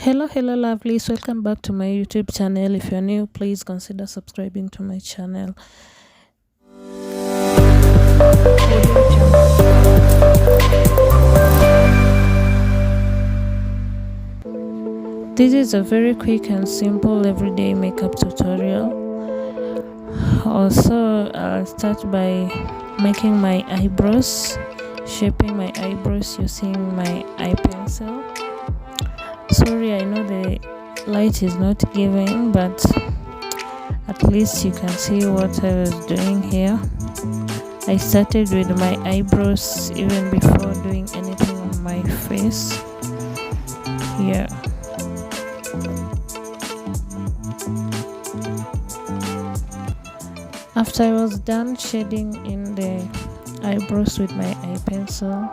Hello lovelies, welcome back to my YouTube channel. If you're new, please consider subscribing to my channel. This is a very quick and simple everyday makeup tutorial. Also, I'll start by making my eyebrows, shaping my eyebrows using my eye pencil. Sorry, I know the light is not giving, but at least you can see what I was doing here. I started with my eyebrows even before doing anything on my face. Here. After I was done shading in the eyebrows with my eye pencil,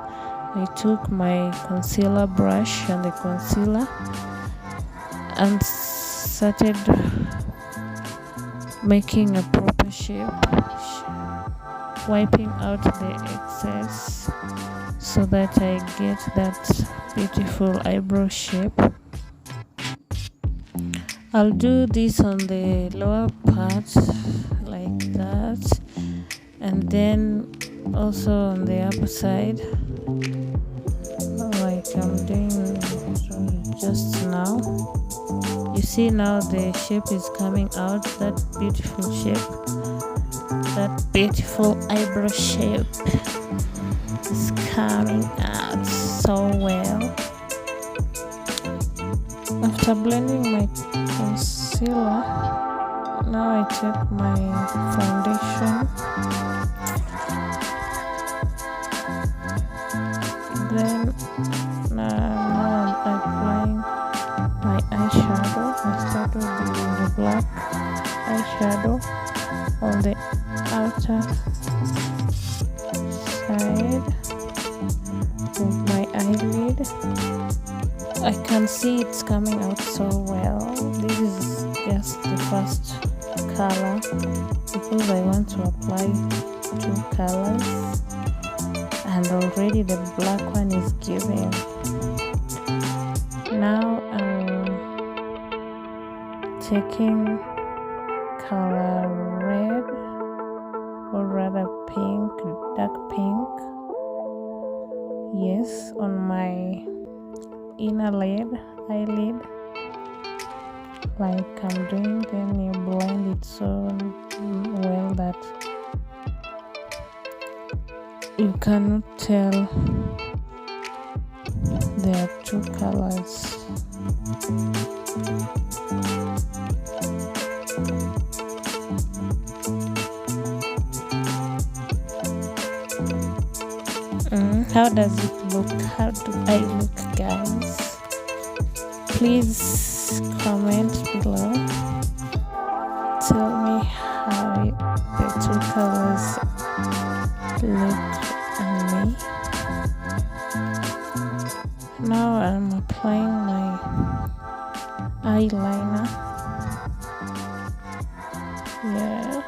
I took my concealer brush and the concealer and started making a proper shape, wiping out the excess so that I get that beautiful eyebrow shape. I'll do this on the lower part like that, and then also on the upper side like I'm doing just now. You see now the shape is coming out, that beautiful shape, that beautiful eyebrow shape is coming out so well. After blending my concealer, now I take my foundation, then now I'm applying my eyeshadow. I start with the black eyeshadow on the outer side of my eyelid. I can see it's coming out so well. This is just the first color because I want to apply two colors, and already the black one is giving. Now I'm taking color red, or rather pink, dark pink, yes, on my inner eyelid like I'm doing. Then you blend it so well that you cannot tell there are two colors. How does it look? How do I look, guys? Please comment below. Tell me how the two colors look on me. Now I'm applying my eyeliner. Yeah,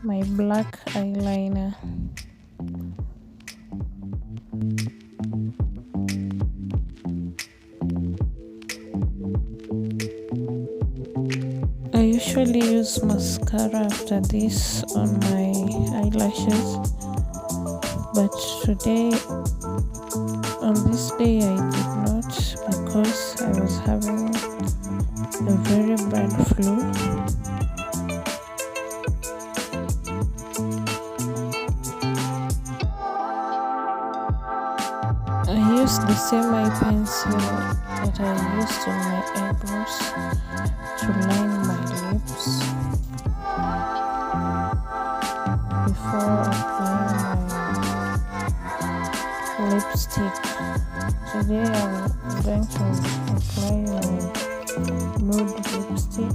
my black eyeliner. I usually use mascara after this on my eyelashes, but today, on this day, I did not because I was having a very bad flu. I used the same eye pencil that I used on my eyebrows to line my lips before applying my lipstick. Today I'm going to apply my nude lipstick.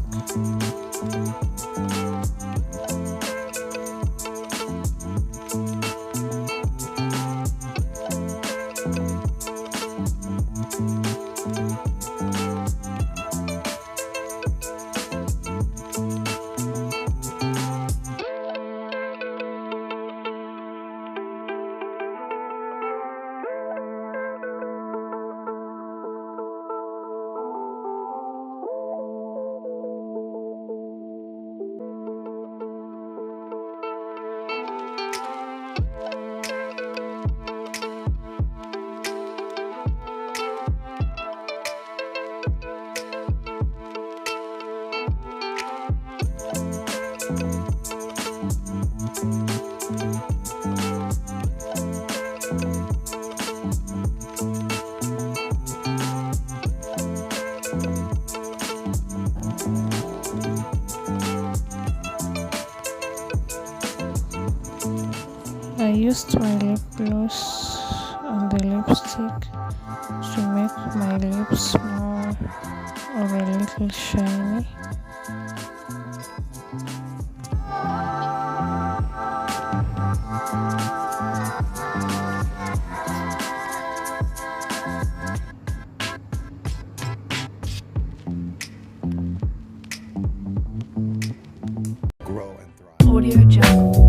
used my lip gloss on the lipstick to make my lips more or a little shiny. Audio Jungle.